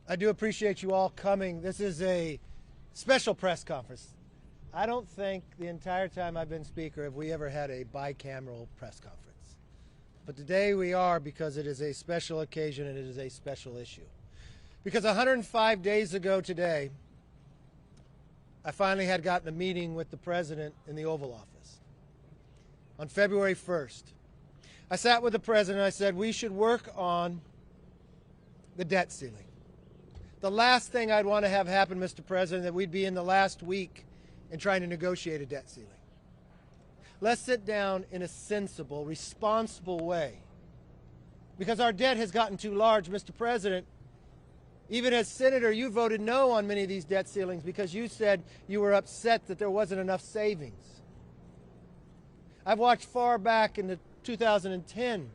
I do appreciate you all coming. This is a special press conference. I don't think the entire time I've been speaker have we ever had a bicameral press conference. But today we are, because it is a special occasion and it is a special issue. Because 105 days ago today, I finally had gotten a meeting with the President in the Oval Office. On February 1st, I sat with the President and I said, we should work on the debt ceiling. The last thing I'd want to have happen, Mr. President, that we'd be in the last week in trying to negotiate a debt ceiling. Let's sit down in a sensible, responsible way. Because our debt has gotten too large, Mr. President. Even as Senator, you voted no on many of these debt ceilings because you said you were upset that there wasn't enough savings. I've watched far back into 2010,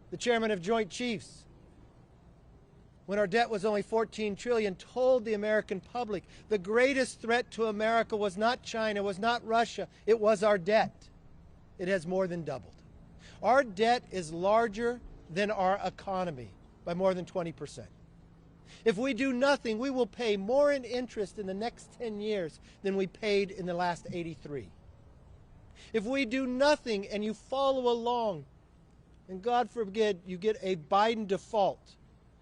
the chairman of Joint Chiefs, when our debt was only $14 trillion, told the American public the greatest threat to America was not China, was not Russia, it was our debt. It has more than doubled. Our debt is larger than our economy by more than 20%. If we do nothing, we will pay more in interest in the next 10 years than we paid in the last 83. If we do nothing and you follow along, and God forbid you get a Biden default,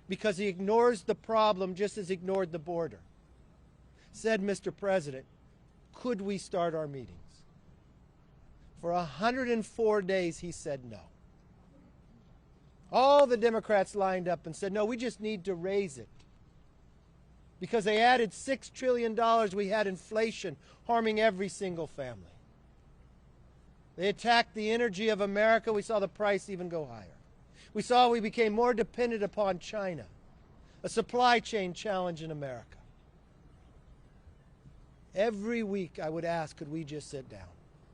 because he ignores the problem just as he ignored the border. Said, Mr. President, could we start our meetings? For 104 days, he said no. All the Democrats lined up and said, no, we just need to raise it. Because they added $6 trillion, we had inflation harming every single family. They attacked the energy of America. We saw the price even go higher. We saw we became more dependent upon China, a supply chain challenge in America. Every week I would ask, could we just sit down?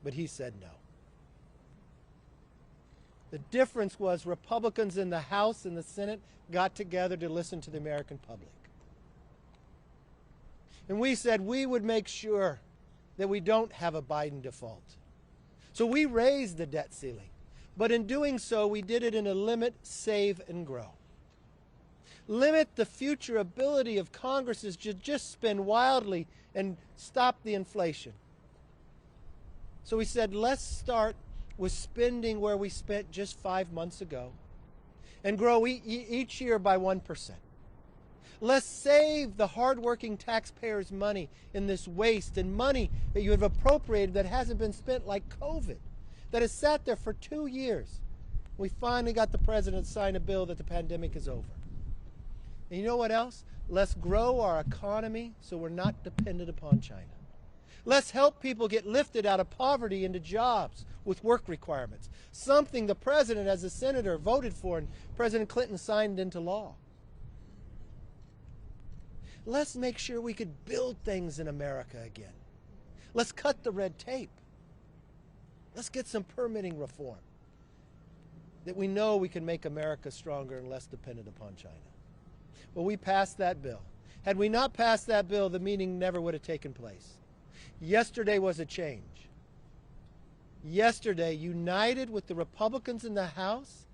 But he said no. The difference was Republicans in the House and the Senate got together to listen to the American public. And we said we would make sure that we don't have a Biden default. So we raised the debt ceiling. But in doing so, we did it in a limit, save, and grow. Limit the future ability of Congress to just spend wildly and stop the inflation. So we said, let's start with spending where we spent just 5 months ago and grow each year by 1%. Let's save the hardworking taxpayers' money in this waste and money that you have appropriated that hasn't been spent, like COVID, that has sat there for 2 years. We finally got the President to sign a bill that the pandemic is over. And you know what else? Let's grow our economy so we're not dependent upon China. Let's help people get lifted out of poverty into jobs with work requirements, something the President, as a senator, voted for and President Clinton signed into law. Let's make sure we could build things in America again. Let's cut the red tape. Let's get some permitting reform that we know we can make America stronger and less dependent upon China. Well, we passed that bill. Had we not passed that bill, the meeting never would have taken place. Yesterday was a change. Yesterday, united with the Republicans in the House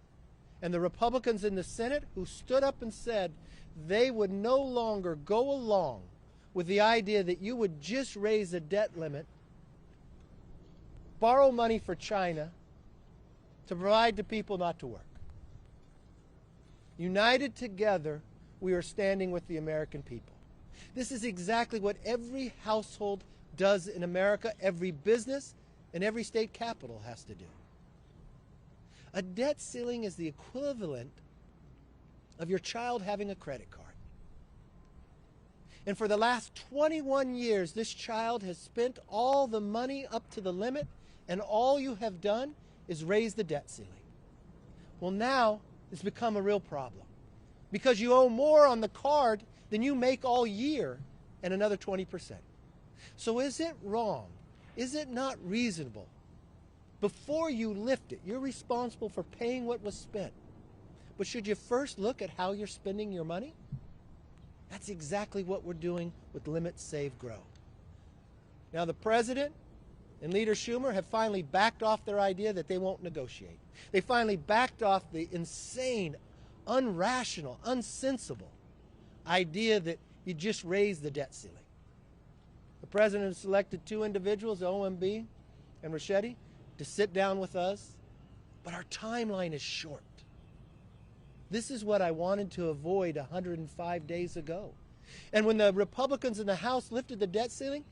and the Republicans in the Senate, who stood up and said they would no longer go along with the idea that you would just raise a debt limit, borrow money for China to provide to people not to work. United together, we are standing with the American people. This is exactly what every household does in America, every business and every state capital has to do. A debt ceiling is the equivalent of your child having a credit card. And for the last 21 years, this child has spent all the money up to the limit, and all you have done is raise the debt ceiling. Well, now it's become a real problem because you owe more on the card than you make all year and another 20%. So is it wrong? Is it not reasonable? Before you lift it, you're responsible for paying what was spent. But should you first look at how you're spending your money? That's exactly what we're doing with Limit, Save, Grow. Now the President and Leader Schumer have finally backed off their idea that they won't negotiate. They finally backed off the insane, unrational, unsensible idea that you just raise the debt ceiling. The president has selected two individuals, OMB and Ricchetti, to sit down with us, but our timeline is short. This is what I wanted to avoid 105 days ago. And when the Republicans in the House lifted the debt ceiling,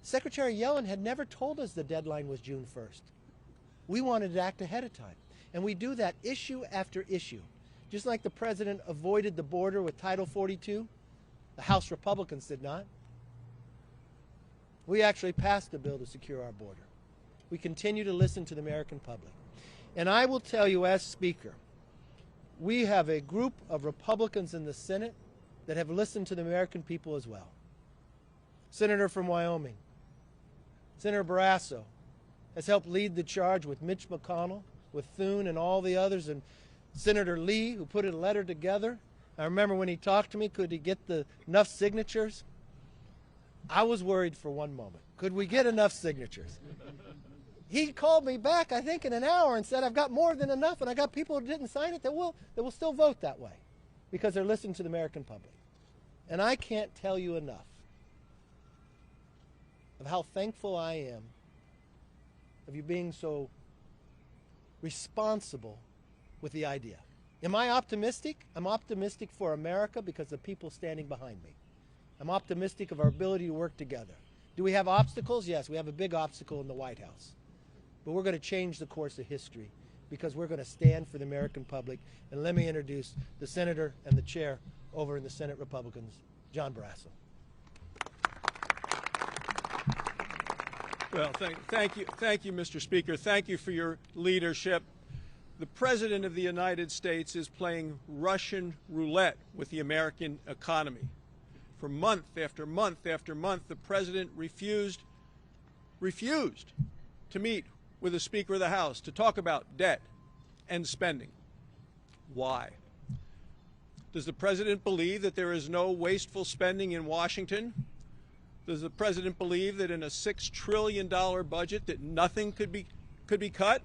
Secretary Yellen had never told us the deadline was June 1st. We wanted to act ahead of time. And we do that issue after issue. Just like the president avoided the border with Title 42, the House Republicans did not. We actually passed a bill to secure our border. We continue to listen to the American public. And I will tell you, as Speaker, we have a group of Republicans in the Senate that have listened to the American people as well. Senator from Wyoming, Senator Barrasso, has helped lead the charge with Mitch McConnell, with Thune and all the others, and Senator Lee, who put a letter together. I remember when he talked to me, could he get enough signatures? I was worried for one moment. Could we get enough signatures? He called me back, I think, in an hour and said, I've got more than enough, and I got people who didn't sign it that will still vote that way because they're listening to the American public. And I can't tell you enough of how thankful I am of you being so responsible with the idea. Am I optimistic? I'm optimistic for America because of people standing behind me. I'm optimistic of our ability to work together. Do we have obstacles? Yes, we have a big obstacle in the White House. But we're going to change the course of history because we're going to stand for the American public. And let me introduce the senator and the chair over in the Senate Republicans, John Barrasso. Well, thank you, Mr. Speaker. Thank you for your leadership. The President of the United States is playing Russian roulette with the American economy. For month after month after month, the President refused to meet with the Speaker of the House to talk about debt and spending. Why? Does the President believe that there is no wasteful spending in Washington? Does the President believe that in a $6 trillion budget that nothing could be cut?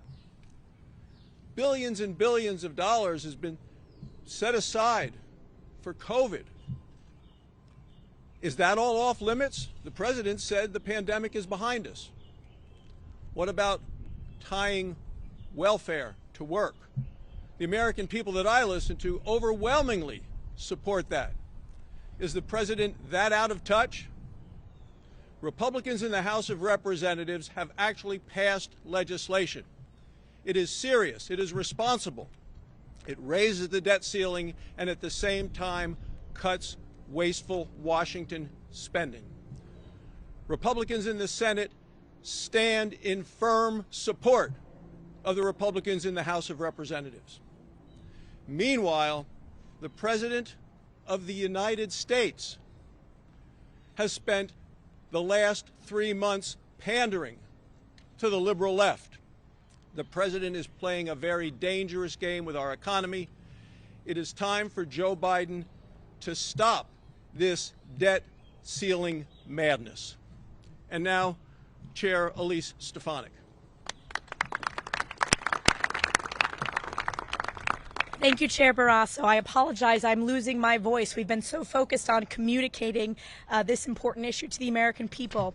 Billions and billions of dollars has been set aside for COVID. Is that all off limits? The President said the pandemic is behind us. What about tying welfare to work? The American people that I listen to overwhelmingly support that. Is the President that out of touch? Republicans in the House of Representatives have actually passed legislation. It is serious. It is responsible. It raises the debt ceiling and at the same time cuts wasteful Washington spending. Republicans in the Senate stand in firm support of the Republicans in the House of Representatives. Meanwhile, the President of the United States has spent the last 3 months pandering to the liberal left. The President is playing a very dangerous game with our economy. It is time for Joe Biden to stop this debt ceiling madness. And now, Chair Elise Stefanik. Thank you, Chair Barrasso. I apologize. I'm losing my voice. We've been so focused on communicating this important issue to the American people.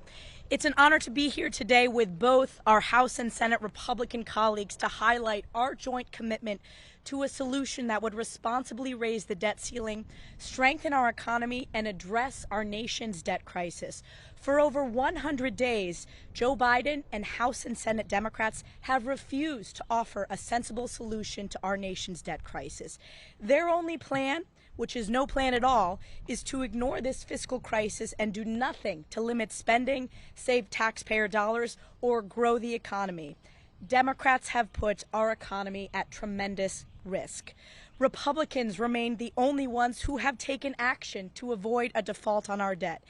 It's an honor to be here today with both our House and Senate Republican colleagues to highlight our joint commitment to a solution that would responsibly raise the debt ceiling, strengthen our economy, and address our nation's debt crisis. For over 100 days, Joe Biden and House and Senate Democrats have refused to offer a sensible solution to our nation's debt crisis. Their only plan, which is no plan at all, is to ignore this fiscal crisis and do nothing to limit spending, save taxpayer dollars, or grow the economy. Democrats have put our economy at tremendous risk. Republicans remain the only ones who have taken action to avoid a default on our debt.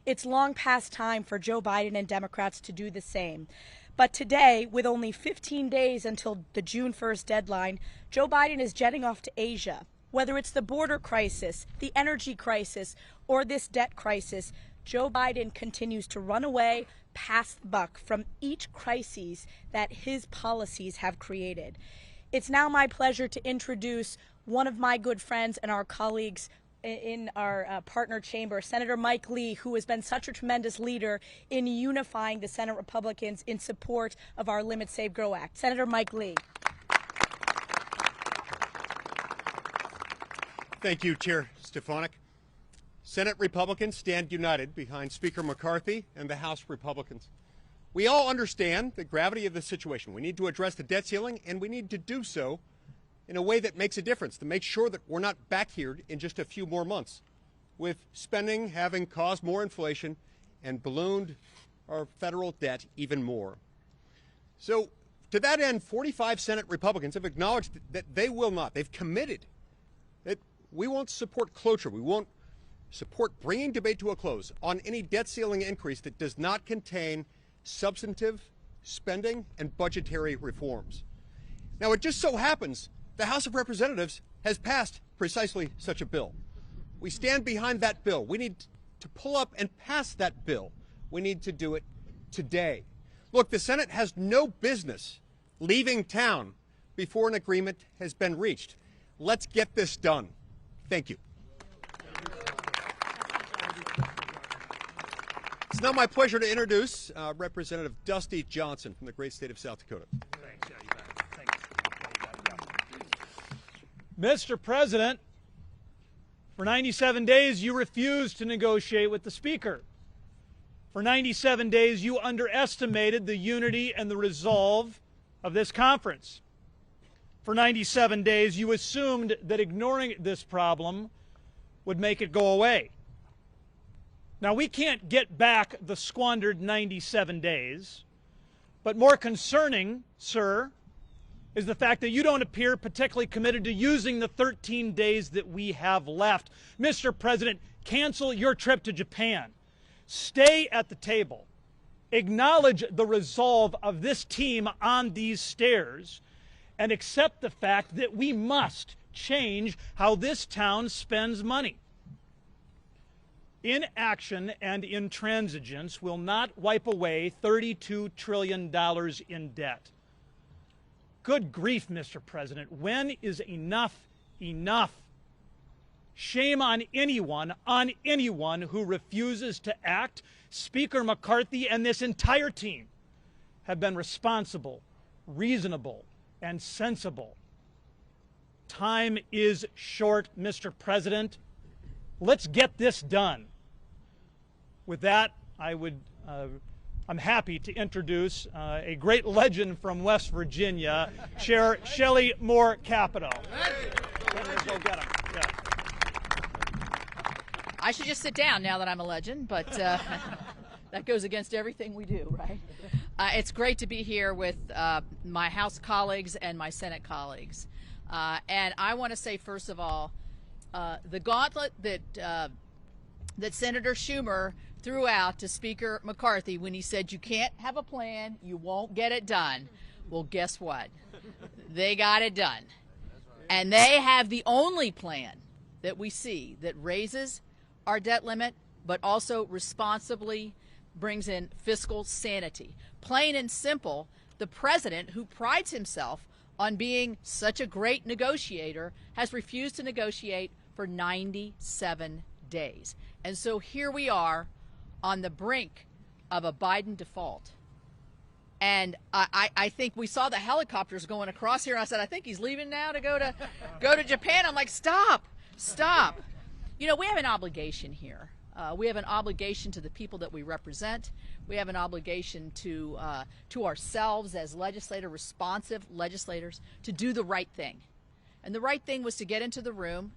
It's long past time for Joe Biden and Democrats to do the same. But today, with only 15 days until the June 1st deadline, Joe Biden is jetting off to Asia. Whether it's the border crisis, the energy crisis, or this debt crisis, Joe Biden continues to run away, pass the buck from each crisis that his policies have created. It's now my pleasure to introduce one of my good friends and our colleagues in our partner chamber, Senator Mike Lee, who has been such a tremendous leader in unifying the Senate Republicans in support of our Limit, Save, Grow Act. Senator Mike Lee. Thank you, Chair Stefanik. Senate Republicans stand united behind Speaker McCarthy and the House Republicans. We all understand the gravity of the situation. We need to address the debt ceiling, and we need to do so in a way that makes a difference, to make sure that we're not back here in just a few more months, with spending having caused more inflation and ballooned our federal debt even more. So, to that end, 45 Senate Republicans have acknowledged that they will not, they've committed that we won't support cloture, we won't support bringing debate to a close on any debt ceiling increase that does not contain substantive spending and budgetary reforms. Now, it just so happens the House of Representatives has passed precisely such a bill. We stand behind that bill. We need to pull up and pass that bill. We need to do it today. Look, the Senate has no business leaving town before an agreement has been reached. Let's get this done. Thank you. It's now my pleasure to introduce Representative Dusty Johnson from the great state of South Dakota. Mr. President, for 97 days you refused to negotiate with the Speaker. For 97 days you underestimated the unity and the resolve of this conference. For 97 days you assumed that ignoring this problem would make it go away. Now, we can't get back the squandered 97 days, but more concerning, sir, is the fact that you don't appear particularly committed to using the 13 days that we have left. Mr. President, cancel your trip to Japan. Stay at the table. Acknowledge the resolve of this team on these stairs and accept the fact that we must change how this town spends money. Inaction and intransigence will not wipe away $32 trillion in debt. Good grief, Mr. President. When is enough enough? Shame on anyone who refuses to act. Speaker McCarthy and this entire team have been responsible, reasonable, and sensible. Time is short, Mr. President. Let's get this done. With that, I'm happy to introduce a great legend from West Virginia, Chair Shelley Moore Capito. Go get him. Yeah. I should just sit down now that I'm a legend, but that goes against everything we do, right? It's great to be here with my House colleagues and my Senate colleagues. And I want to say, first of all, the gauntlet that Senator Schumer threw out to Speaker McCarthy when he said you can't have a plan, you won't get it done. Well, guess what? They got it done. And they have the only plan that we see that raises our debt limit, but also responsibly brings in fiscal sanity. Plain and simple, the president, who prides himself on being such a great negotiator, has refused to negotiate for 97 days. And so here we are on the brink of a Biden default. And I think we saw the helicopters going across here. And I said, I think he's leaving now to go to Japan. I'm like, stop. You know, we have an obligation here. We have an obligation to the people that we represent. We have an obligation to ourselves as responsive legislators, to do the right thing. And the right thing was to get into the room.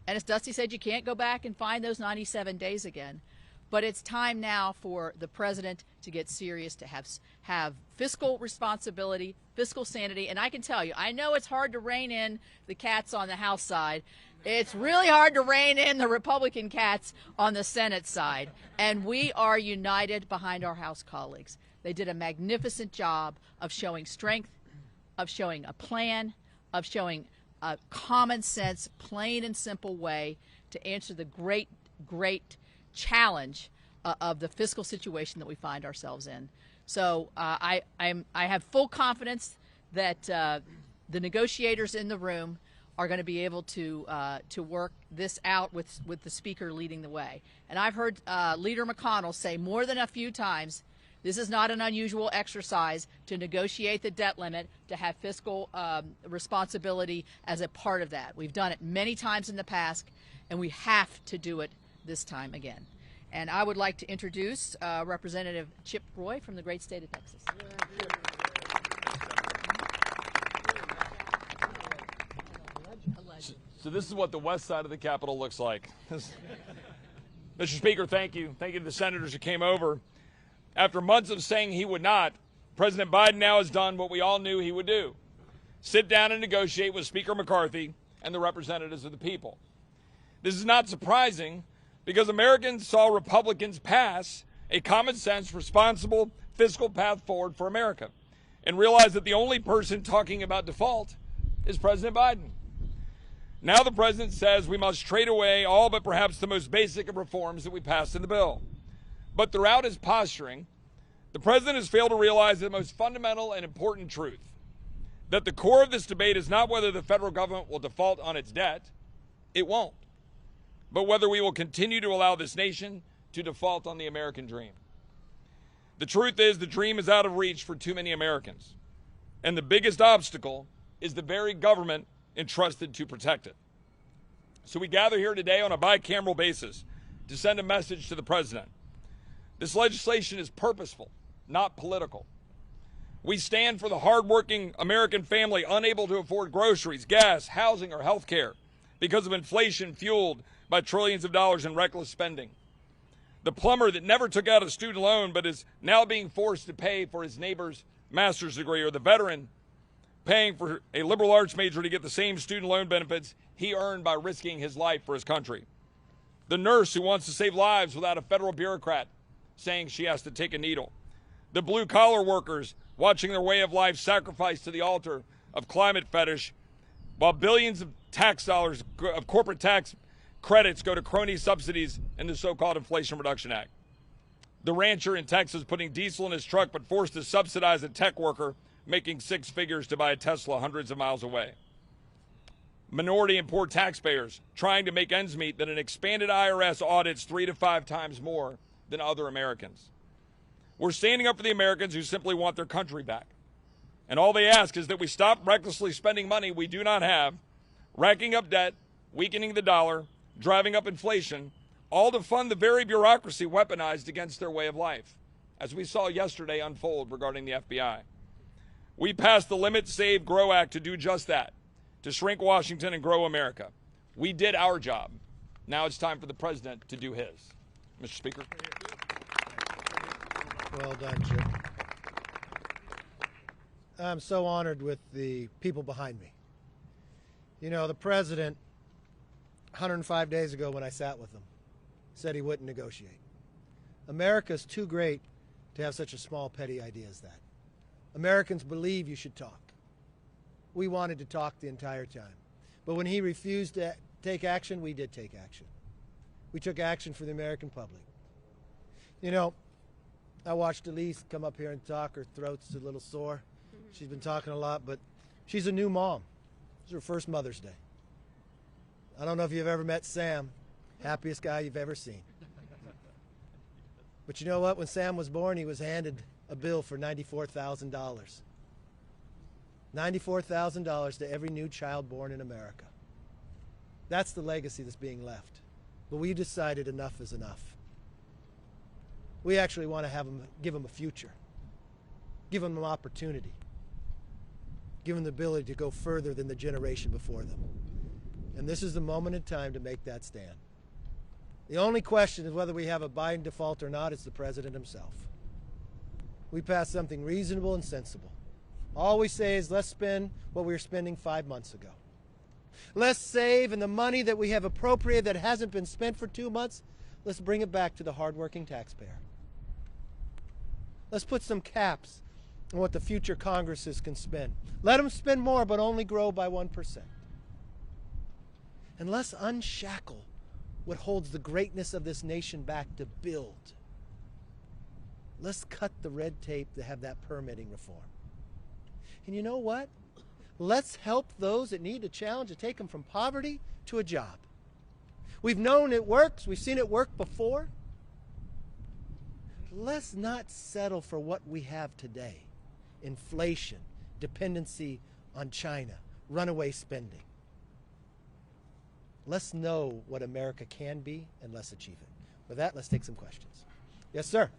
And as Dusty said, you can't go back and find those 97 days again. But it's time now for the president to get serious, to have fiscal responsibility, fiscal sanity. And I can tell you, I know it's hard to rein in the cats on the House side. It's really hard to rein in the Republican cats on the Senate side. And we are united behind our House colleagues. They did a magnificent job of showing strength, of showing a plan, of showing a common sense, plain and simple way to answer the great challenge of the fiscal situation that we find ourselves in. So I have full confidence that the negotiators in the room are going to be able to work this out with the Speaker leading the way. And I've heard Leader McConnell say more than a few times, this is not an unusual exercise to negotiate the debt limit, to have fiscal responsibility as a part of that. We've done it many times in the past, and we have to do it this time again. And I would like to introduce Representative Chip Roy from the great state of Texas. So this is what the west side of the Capitol looks like. Mr. Speaker, thank you. Thank you to the senators who came over. After months of saying he would not, President Biden now has done what we all knew he would do: sit down and negotiate with Speaker McCarthy and the representatives of the people. This is not surprising, because Americans saw Republicans pass a common sense, responsible fiscal path forward for America and realized that the only person talking about default is President Biden. Now the president says we must trade away all but perhaps the most basic of reforms that we passed in the bill. But throughout his posturing, the president has failed to realize the most fundamental and important truth: that the core of this debate is not whether the federal government will default on its debt. It won't. But whether we will continue to allow this nation to default on the American dream. The truth is, the dream is out of reach for too many Americans. And the biggest obstacle is the very government entrusted to protect it. So we gather here today on a bicameral basis to send a message to the president. This legislation is purposeful, not political. We stand for the hardworking American family unable to afford groceries, gas, housing, or health care because of inflation fueled by trillions of dollars in reckless spending. The plumber that never took out a student loan but is now being forced to pay for his neighbor's master's degree, or the veteran paying for a liberal arts major to get the same student loan benefits he earned by risking his life for his country. The nurse who wants to save lives without a federal bureaucrat saying she has to take a needle. The blue-collar workers watching their way of life sacrificed to the altar of climate fetish, while billions of tax dollars of corporate tax credits go to crony subsidies in the so-called Inflation Reduction Act. The rancher in Texas putting diesel in his truck but forced to subsidize a tech worker making six figures to buy a Tesla hundreds of miles away. Minority and poor taxpayers trying to make ends meet that an expanded IRS audits 3 to 5 times more than other Americans. We're standing up for the Americans who simply want their country back. And all they ask is that we stop recklessly spending money we do not have, racking up debt, weakening the dollar, driving up inflation, all to fund the very bureaucracy weaponized against their way of life, as we saw yesterday unfold regarding the FBI. We passed the Limit, Save, Grow Act to do just that, to shrink Washington and grow America. We did our job. Now it's time for the president to do his. Mr. Speaker. Well done, Chip. I'm so honored with the people behind me. You know, the president, 105 days ago when I sat with him, said he wouldn't negotiate. America's too great to have such a small, petty idea as that. Americans believe you should talk. We wanted to talk the entire time. But when he refused to take action, we did take action. We took action for the American public. You know, I watched Elise come up here and talk. Her throat's a little sore. She's been talking a lot, but she's a new mom. It's her first Mother's Day. I don't know if you've ever met Sam, happiest guy you've ever seen. But you know what? When Sam was born, he was handed a bill for $94,000. $94,000 to every new child born in America. That's the legacy that's being left. But we decided enough is enough. We actually want to give them a future, give them an opportunity, give them the ability to go further than the generation before them. And this is the moment in time to make that stand. The only question is whether we have a Biden default or not. It's the president himself. We passed something reasonable and sensible. All we say is let's spend what we were spending 5 months ago. Let's save, and the money that we have appropriated that hasn't been spent for 2 months, let's bring it back to the hardworking taxpayer. Let's put some caps on what the future Congresses can spend. Let them spend more, but only grow by 1%. And let's unshackle what holds the greatness of this nation back to build. Let's cut the red tape to have that permitting reform. And you know what? Let's help those that need a challenge to take them from poverty to a job. We've known it works. We've seen it work before. Let's not settle for what we have today. Inflation, dependency on China, runaway spending. Let's know what America can be and let's achieve it. With that, let's take some questions. Yes, sir.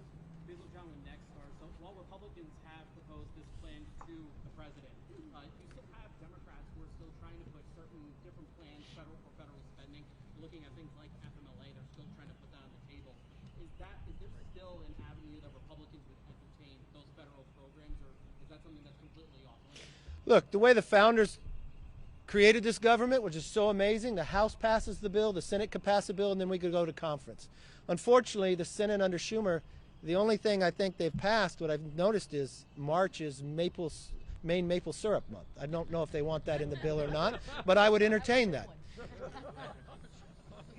So while Republicans have proposed this plan to the president, you still have Democrats who are still trying to put certain different plans for federal spending. Looking at things like FMLA, they're still trying to put that on the table. Is there still an avenue that Republicans would entertain those federal programs, or is that something that's completely off limits? Look, the way the founders created this government, which is so amazing, the House passes the bill, the Senate could pass a bill, and then we could go to conference. Unfortunately, the Senate under Schumer, the only thing I think they've passed, what I've noticed is March is Maine maple syrup month. I don't know if they want that in the bill or not, but I would entertain that.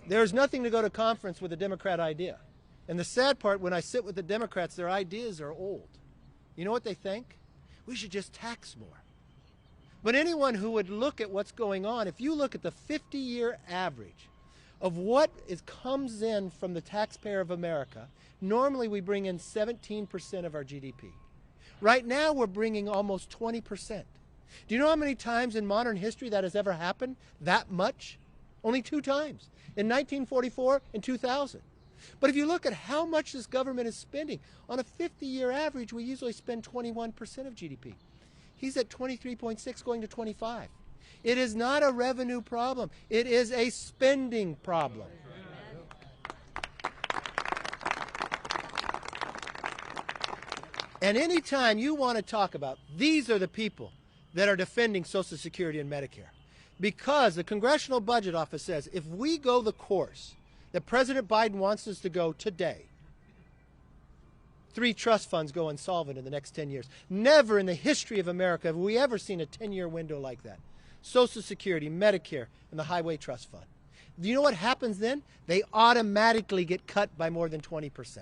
There's nothing to go to conference with a Democrat idea. And the sad part, when I sit with the Democrats, their ideas are old. You know what they think? We should just tax more. But anyone who would look at what's going on, if you look at the 50-year average of what comes in from the taxpayer of America, normally we bring in 17% of our GDP. Right now we're bringing almost 20%. Do you know how many times in modern history that has ever happened? That much? Only 2 times, in 1944 and 2000. But if you look at how much this government is spending, on a 50-year average, we usually spend 21% of GDP. He's at 23.6 going to 25. It is not a revenue problem. It is a spending problem. And anytime you want to talk about, these are the people that are defending Social Security and Medicare. Because the Congressional Budget Office says if we go the course that President Biden wants us to go today, 3 trust funds go insolvent in the next 10 years. Never in the history of America have we ever seen a 10-year window like that. Social Security, Medicare, and the Highway Trust Fund. Do you know what happens then? They automatically get cut by more than 20%.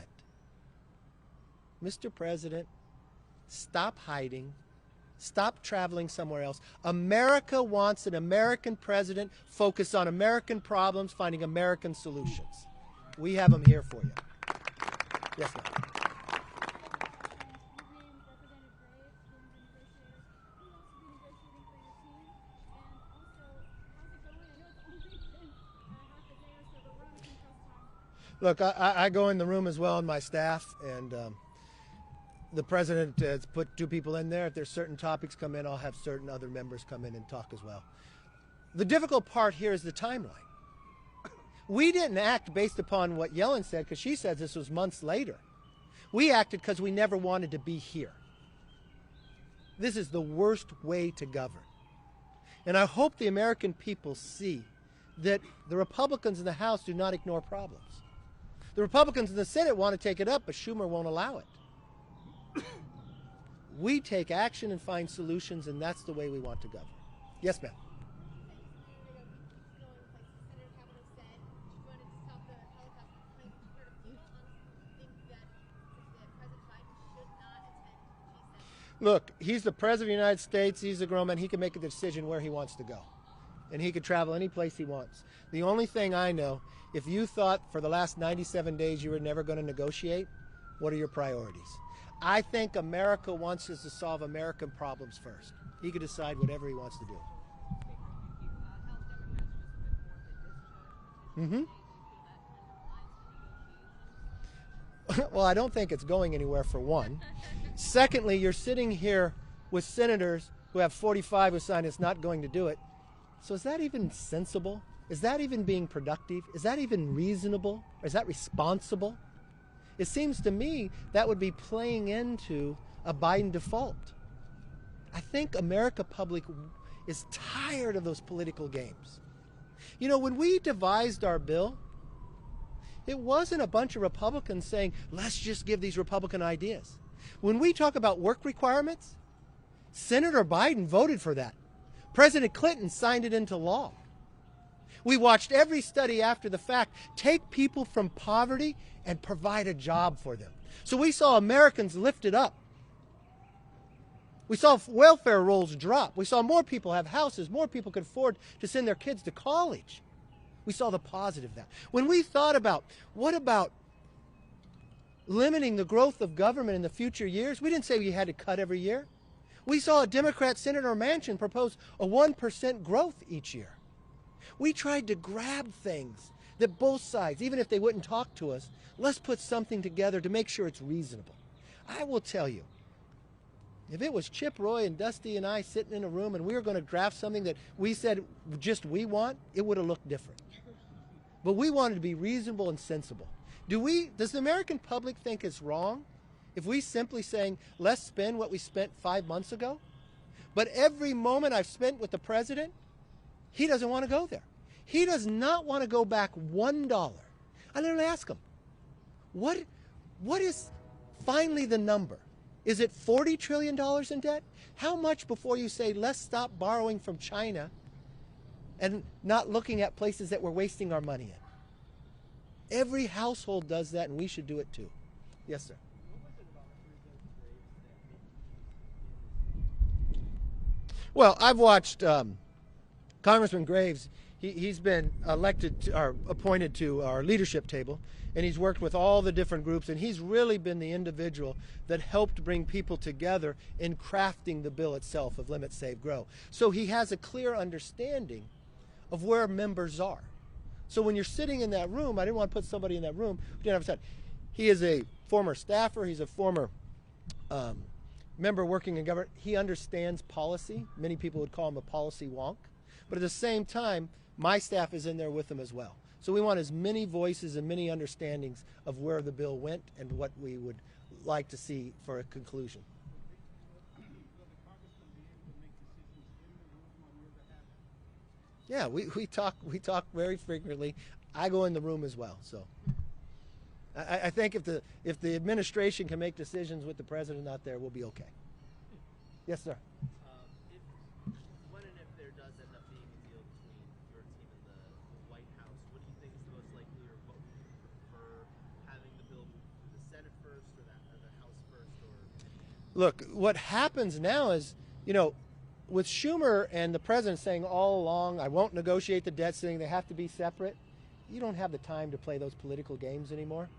Mr. President, stop hiding. Stop traveling somewhere else. America wants an American president focused on American problems, finding American solutions. We have them here for you. Yes, ma'am. Look, I go in the room as well, and my staff, and the president has put 2 people in there. If there's certain topics come in, I'll have certain other members come in and talk as well. The difficult part here is the timeline. We didn't act based upon what Yellen said, because she says this was months later. We acted because we never wanted to be here. This is the worst way to govern. And I hope the American people see that the Republicans in the House do not ignore problems. The Republicans in the Senate want to take it up, but Schumer won't allow it. We take action and find solutions, and that's the way we want to govern. Yes, ma'am. Look, he's the President of the United States. He's a grown man. He can make a decision where he wants to go. And he could travel any place he wants. The only thing I know, if you thought for the last 97 days you were never going to negotiate, what are your priorities? I think America wants us to solve American problems first. He could decide whatever he wants to do. Well, I don't think it's going anywhere, for one. Secondly, you're sitting here with senators who have 45 who signed it's not going to do it. So is that even sensible? Is that even being productive? Is that even reasonable? Or is that responsible? It seems to me that would be playing into a Biden default. I think America public is tired of those political games. You know, when we devised our bill, it wasn't a bunch of Republicans saying, let's just give these Republican ideas. When we talk about work requirements, Senator Biden voted for that. President Clinton signed it into law. We watched every study after the fact take people from poverty and provide a job for them. So we saw Americans lifted up. We saw welfare rolls drop. We saw more people have houses. More people could afford to send their kids to college. We saw the positive of that. When we thought about, what about limiting the growth of government in the future years, we didn't say we had to cut every year. We saw a Democrat Senator Manchin propose a 1% growth each year. We tried to grab things that both sides, even if they wouldn't talk to us, let's put something together to make sure it's reasonable. I will tell you, if it was Chip Roy and Dusty and I sitting in a room and we were going to draft something that we said just we want, it would have looked different. But we wanted to be reasonable and sensible. Does the American public think it's wrong if we simply saying, let's spend what we spent 5 months ago? But every moment I've spent with the president, he doesn't want to go there. He does not want to go back $1. I literally ask him, what is finally the number? Is it $40 trillion in debt? How much before you say, let's stop borrowing from China and not looking at places that we're wasting our money in? Every household does that, and we should do it too. Yes, sir. Well, I've watched Congressman Graves. He's been appointed to our leadership table, and he's worked with all the different groups, and he's really been the individual that helped bring people together in crafting the bill itself of Limit, Save, Grow. So he has a clear understanding of where members are. So when you're sitting in that room, I didn't want to put somebody in that room who didn't have a He is a former staffer. He's a former member working in government. He understands policy. Many people would call him a policy wonk. But at the same time, my staff is in there with him as well. So we want as many voices and many understandings of where the bill went and what we would like to see for a conclusion. Yeah, we talk very frequently. I go in the room as well. So I think if the administration can make decisions with the president out there, we'll be okay. Yes, sir. When and if there does end up being a deal between your team and the White House, what do you think is the most likely, or what would you prefer, having the bill move through the Senate first or the House first? Look, what happens now is, with Schumer and the president saying all along, I won't negotiate the debt ceiling, they have to be separate, you don't have the time to play those political games anymore.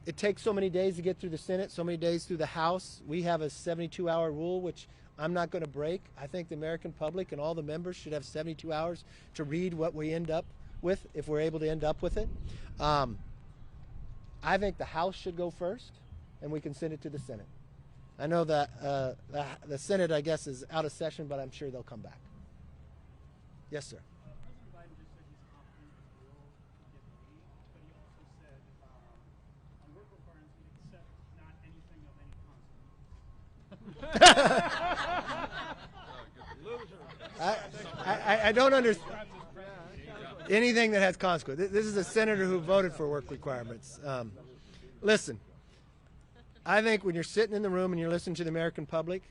It takes so many days to get through the Senate, so many days through the House. We have a 72-hour rule, which I'm not going to break. I think the American public and all the members should have 72 hours to read what we end up with, if we're able to end up with it. I think the House should go first, and we can send it to the Senate. I know that the Senate, I guess, is out of session, but I'm sure they'll come back. Yes, sir. President Biden just said he's confident the bill will get paid, but he also said on work requirements he'd accept not anything of any consequence. I don't understand anything that has consequence. This is a senator who voted for work requirements. Listen. I think when you're sitting in the room and you're listening to the American public,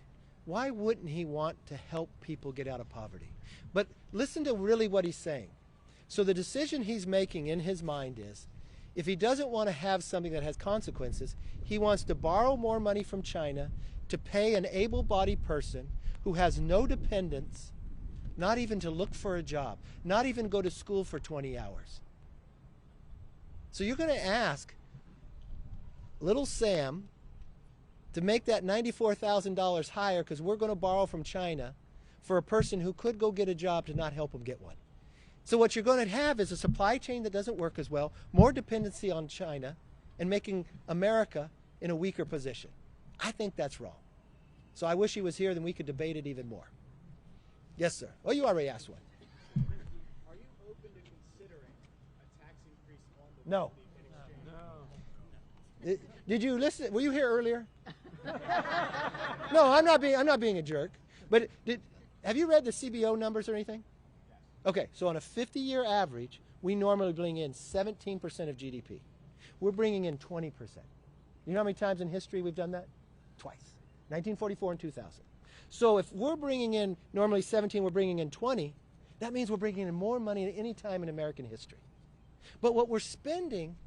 why wouldn't he want to help people get out of poverty? But listen to really what he's saying. So the decision he's making in his mind is, if he doesn't want to have something that has consequences, he wants to borrow more money from China to pay an able-bodied person who has no dependents, not even to look for a job, not even go to school for 20 hours. So you're going to ask little Sam to make that $94,000 higher because we're going to borrow from China for a person who could go get a job to not help him get one. So what you're going to have is a supply chain that doesn't work as well, more dependency on China, and making America in a weaker position. I think that's wrong. So I wish he was here, then we could debate it even more. Yes, sir. Oh, you already asked one. Are you open to considering a tax increase on the No. Did you listen? Were you here earlier? No, I'm not being a jerk. But have you read the CBO numbers or anything? Okay, so on a 50-year average, we normally bring in 17% of GDP. We're bringing in 20%. You know how many times in history we've done that? Twice. 1944 and 2000. So if we're bringing in normally 17, we're bringing in 20, that means we're bringing in more money than any time in American history. But what we're spending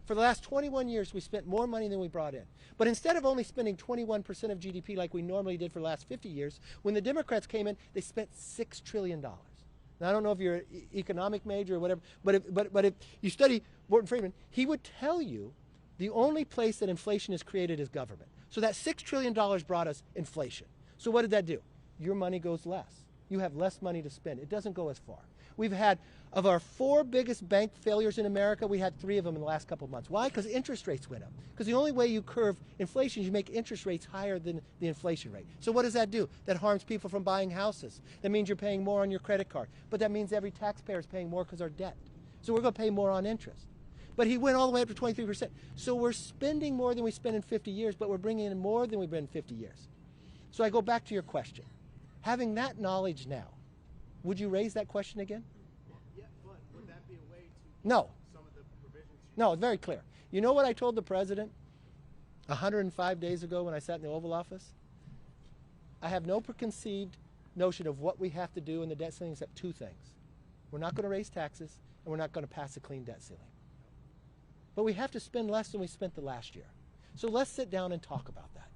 For the last 21 years, we spent more money than we brought in. But instead of only spending 21% of GDP like we normally did for the last 50 years, when the Democrats came in, they spent $6 trillion. Now, I don't know if you're an economic major or whatever, but if you study Morton Friedman, he would tell you the only place that inflation is created is government. So that $6 trillion brought us inflation. So what did that do? Your money goes less. You have less money to spend. It doesn't go as far. We've had, of our 4 biggest bank failures in America, we had 3 of them in the last couple of months. Why? Because interest rates went up. Because the only way you curve inflation is you make interest rates higher than the inflation rate. So what does that do? That harms people from buying houses. That means you're paying more on your credit card. But that means every taxpayer is paying more because our debt. So we're going to pay more on interest. But he went all the way up to 23%. So we're spending more than we spent in 50 years, but we're bringing in more than we've been in 50 years. So I go back to your question. Having that knowledge now, would you raise that question again? Yeah, but would that be a way to No. some of the provisions? No, it's very clear. You know what I told the president 105 days ago when I sat in the Oval Office? I have no preconceived notion of what we have to do in the debt ceiling except 2 things. We're not going to raise taxes, and we're not going to pass a clean debt ceiling. But we have to spend less than we spent the last year. So let's sit down and talk about that.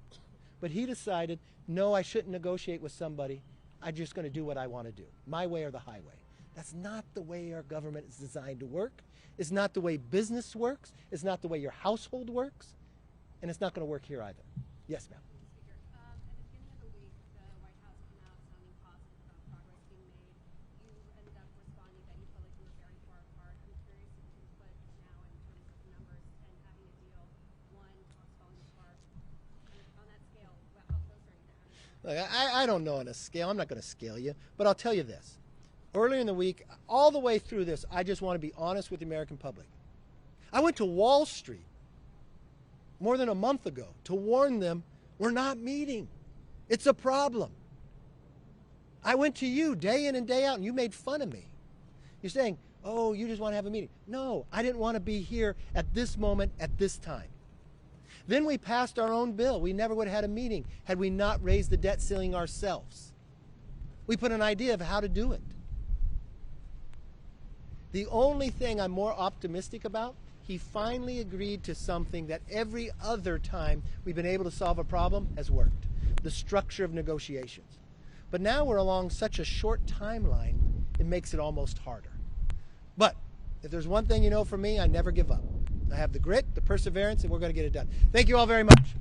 But he decided, no, I shouldn't negotiate with somebody. I'm just going to do what I want to do, my way or the highway. That's not the way our government is designed to work. It's not the way business works. It's not the way your household works. And it's not going to work here either. Yes, ma'am. Speaker, at the beginning of the week, the White House came out sounding positive about progress being made. You ended up responding that you felt like you were very far apart. I'm curious if you can put now in terms of numbers and having a deal, one, talks falling apart. On that scale, how close are you to having a deal? Look, I don't know on a scale. I'm not going to scale you. But I'll tell you this. Earlier in the week, all the way through this, I just want to be honest with the American public. I went to Wall Street more than a month ago to warn them we're not meeting. It's a problem. I went to you day in and day out, and you made fun of me. You're saying, oh, you just want to have a meeting. No, I didn't want to be here at this moment, at this time. Then we passed our own bill. We never would have had a meeting had we not raised the debt ceiling ourselves. We put an idea of how to do it. The only thing I'm more optimistic about, he finally agreed to something that every other time we've been able to solve a problem has worked. The structure of negotiations. But now we're along such a short timeline, it makes it almost harder. But if there's one thing you know from me, I never give up. I have the grit, the perseverance, and we're going to get it done. Thank you all very much.